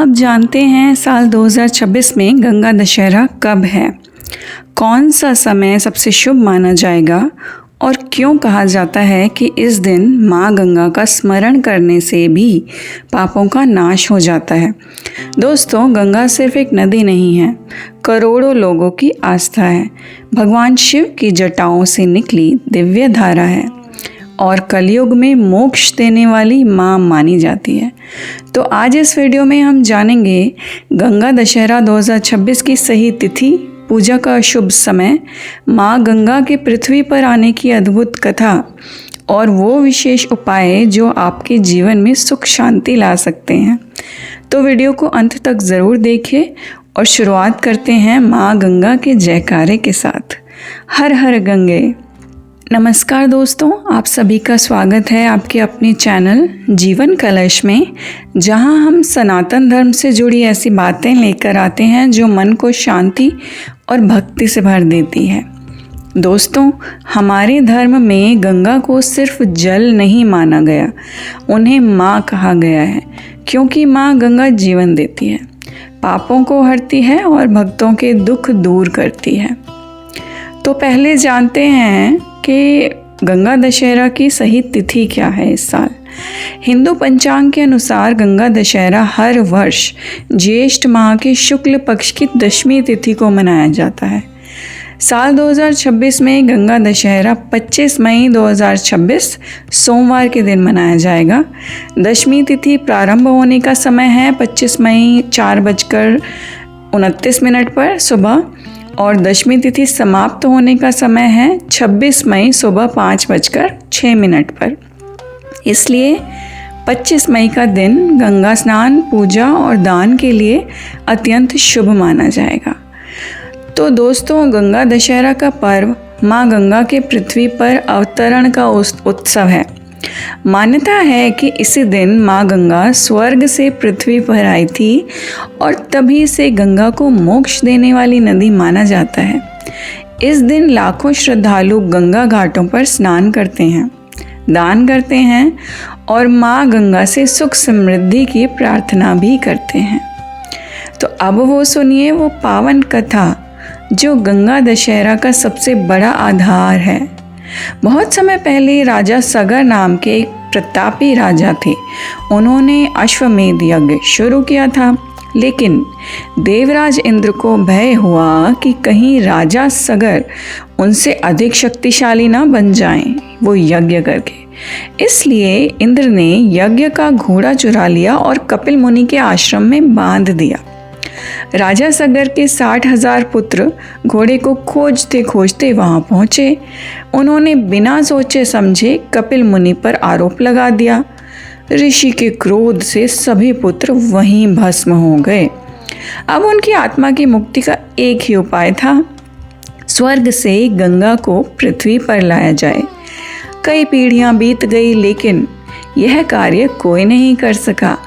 आप जानते हैं साल 2026 में गंगा दशहरा कब है? कौन सा समय सबसे शुभ माना जाएगा और क्यों कहा जाता है कि इस दिन माँ गंगा का स्मरण करने से भी पापों का नाश हो जाता है? दोस्तों, गंगा सिर्फ एक नदी नहीं है, करोड़ों लोगों की आस्था है। भगवान शिव की जटाओं से निकली दिव्य धारा है और कलयुग में मोक्ष देने वाली माँ मानी जाती है। तो आज इस वीडियो में हम जानेंगे गंगा दशहरा 2026 की सही तिथि, पूजा का शुभ समय, माँ गंगा के पृथ्वी पर आने की अद्भुत कथा और वो विशेष उपाय जो आपके जीवन में सुख शांति ला सकते हैं। तो वीडियो को अंत तक ज़रूर देखिए और शुरुआत करते हैं माँ गंगा के जयकारे के साथ। हर हर गंगे। नमस्कार दोस्तों, आप सभी का स्वागत है आपके अपने चैनल जीवन कलश में, जहां हम सनातन धर्म से जुड़ी ऐसी बातें लेकर आते हैं जो मन को शांति और भक्ति से भर देती है। दोस्तों, हमारे धर्म में गंगा को सिर्फ जल नहीं माना गया, उन्हें माँ कहा गया है, क्योंकि माँ गंगा जीवन देती है, पापों को हरती है और भक्तों के दुख दूर करती है। तो पहले जानते हैं कि गंगा दशहरा की सही तिथि क्या है इस साल। हिंदू पंचांग के अनुसार गंगा दशहरा हर वर्ष ज्येष्ठ माह के शुक्ल पक्ष की दशमी तिथि को मनाया जाता है। साल 2026 में गंगा दशहरा 25 मई 2026 सोमवार के दिन मनाया जाएगा। दशमी तिथि प्रारंभ होने का समय है 25 मई 4:29 पर सुबह और दशमी तिथि समाप्त होने का समय है 26 मई सुबह 5:06 पर। इसलिए 25 मई का दिन गंगा स्नान, पूजा और दान के लिए अत्यंत शुभ माना जाएगा। तो दोस्तों, गंगा दशहरा का पर्व माँ गंगा के पृथ्वी पर अवतरण का उत्सव है। मान्यता है कि इसी दिन माँ गंगा स्वर्ग से पृथ्वी पर आई थी और तभी से गंगा को मोक्ष देने वाली नदी माना जाता है। इस दिन लाखों श्रद्धालु गंगा घाटों पर स्नान करते हैं, दान करते हैं और माँ गंगा से सुख समृद्धि की प्रार्थना भी करते हैं। तो अब वो सुनिए वो पावन कथा जो गंगा दशहरा का सबसे बड़ा आधार है। बहुत समय पहले राजा सगर नाम के एक प्रतापी राजा थे। उन्होंने अश्वमेध यज्ञ शुरू किया था, लेकिन देवराज इंद्र को भय हुआ कि कहीं राजा सगर उनसे अधिक शक्तिशाली ना बन जाएं वो यज्ञ करके। इसलिए इंद्र ने यज्ञ का घोड़ा चुरा लिया और कपिल मुनि के आश्रम में बांध दिया। राजा सगर के 60,000 पुत्र घोड़े को खोजते खोजते वहां पहुंचे। उन्होंने बिना सोचे समझे कपिल मुनि पर आरोप लगा दिया। ऋषि के क्रोध से सभी पुत्र वहीं भस्म हो गए। अब उनकी आत्मा की मुक्ति का एक ही उपाय था, स्वर्ग से गंगा को पृथ्वी पर लाया जाए। कई पीढ़ियां बीत गई, लेकिन यह कार्य कोई नहीं कर सका।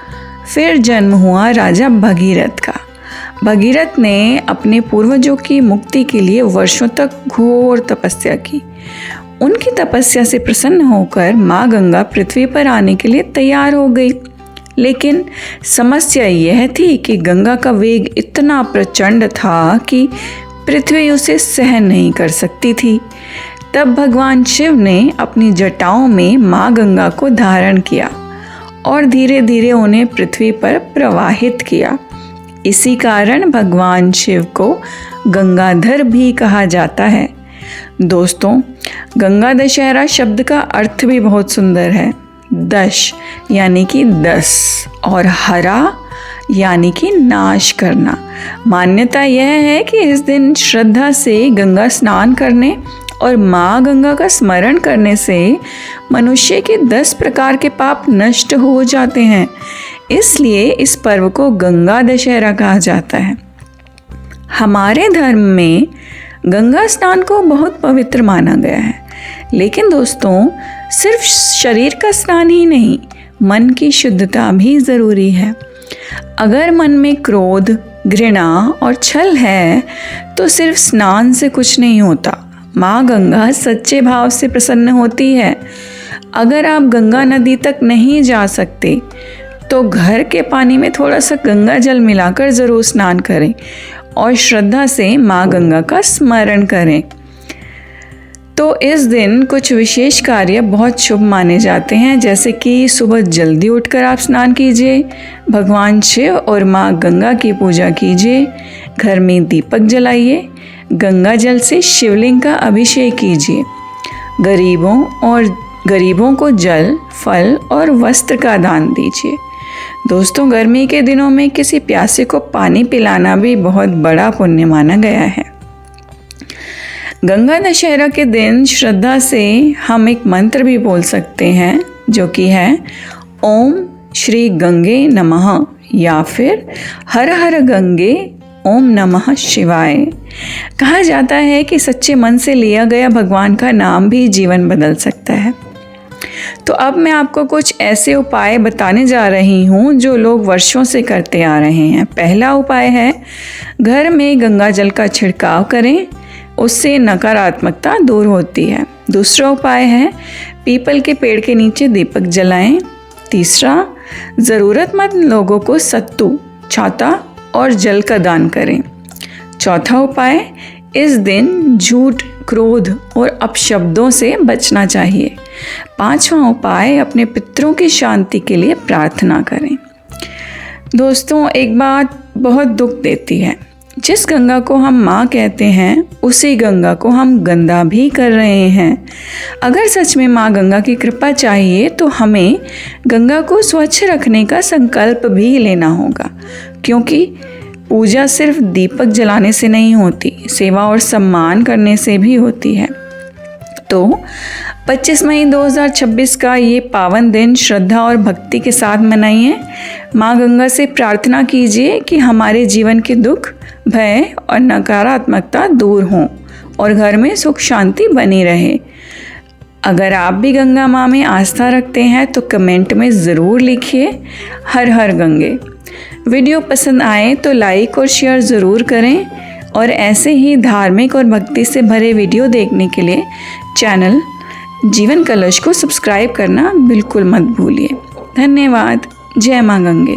फिर जन्म हुआ राजा भगीरथ का। भगीरथ ने अपने पूर्वजों की मुक्ति के लिए वर्षों तक घोर तपस्या की। उनकी तपस्या से प्रसन्न होकर माँ गंगा पृथ्वी पर आने के लिए तैयार हो गई, लेकिन समस्या यह थी कि गंगा का वेग इतना प्रचंड था कि पृथ्वी उसे सहन नहीं कर सकती थी। तब भगवान शिव ने अपनी जटाओं में माँ गंगा को धारण किया और धीरे धीरे उन्हें पृथ्वी पर प्रवाहित किया। इसी कारण भगवान शिव को गंगाधर भी कहा जाता है। दोस्तों, गंगा दशहरा शब्द का अर्थ भी बहुत सुंदर है। दश यानी कि 10 और हरा यानी कि नाश करना। मान्यता यह है कि इस दिन श्रद्धा से गंगा स्नान करने और माँ गंगा का स्मरण करने से मनुष्य के 10 प्रकार के पाप नष्ट हो जाते हैं। इसलिए इस पर्व को गंगा दशहरा कहा जाता है। हमारे धर्म में गंगा स्नान को बहुत पवित्र माना गया है, लेकिन दोस्तों, सिर्फ शरीर का स्नान ही नहीं, मन की शुद्धता भी ज़रूरी है। अगर मन में क्रोध, घृणा और छल है तो सिर्फ स्नान से कुछ नहीं होता। माँ गंगा सच्चे भाव से प्रसन्न होती है। अगर आप गंगा नदी तक नहीं जा सकते तो घर के पानी में थोड़ा सा गंगा जल मिलाकर ज़रूर स्नान करें और श्रद्धा से माँ गंगा का स्मरण करें। तो इस दिन कुछ विशेष कार्य बहुत शुभ माने जाते हैं, जैसे कि सुबह जल्दी उठकर आप स्नान कीजिए, भगवान शिव और माँ गंगा की पूजा कीजिए, घर में दीपक जलाइए, गंगा जल से शिवलिंग का अभिषेक कीजिए, गरीबों को जल, फल और वस्त्र का दान दीजिए। दोस्तों, गर्मी के दिनों में किसी प्यासे को पानी पिलाना भी बहुत बड़ा पुण्य माना गया है। गंगा दशहरा के दिन श्रद्धा से हम एक मंत्र भी बोल सकते हैं, जो कि है ओम श्री गंगे नमः या फिर हर हर गंगे ओम नमः शिवाय। कहा जाता है कि सच्चे मन से लिया गया भगवान का नाम भी जीवन बदल सकता है। तो अब मैं आपको कुछ ऐसे उपाय बताने जा रही हूँ जो लोग वर्षों से करते आ रहे हैं। पहला उपाय है, घर में गंगा जल का छिड़काव करें, उससे नकारात्मकता दूर होती है। दूसरा उपाय है, पीपल के पेड़ के नीचे दीपक जलाएं। तीसरा, ज़रूरतमंद लोगों को सत्तू, छाता और जल का दान करें। चौथा उपाय, इस दिन झूठ, क्रोध और अपशब्दों से बचना चाहिए। पांचवा उपाय, अपने पितरों की शांति के लिए प्रार्थना करें। दोस्तों, एक बात बहुत दुख देती है, जिस गंगा को हम माँ कहते हैं उसी गंगा को हम गंदा भी कर रहे हैं। अगर सच में माँ गंगा की कृपा चाहिए तो हमें गंगा को स्वच्छ रखने का संकल्प भी लेना होगा, क्योंकि पूजा सिर्फ दीपक जलाने से नहीं होती, सेवा और सम्मान करने से भी होती है। तो 25 मई 2026 का ये पावन दिन श्रद्धा और भक्ति के साथ मनाइए। माँ गंगा से प्रार्थना कीजिए कि हमारे जीवन के दुख, भय और नकारात्मकता दूर हों और घर में सुख शांति बनी रहे। अगर आप भी गंगा माँ में आस्था रखते हैं तो कमेंट में ज़रूर लिखिए हर हर गंगे। वीडियो पसंद आए तो लाइक और शेयर ज़रूर करें और ऐसे ही धार्मिक और भक्ति से भरे वीडियो देखने के लिए चैनल जीवन कलश को सब्सक्राइब करना बिल्कुल मत भूलिए। धन्यवाद। जय माँ गंगे।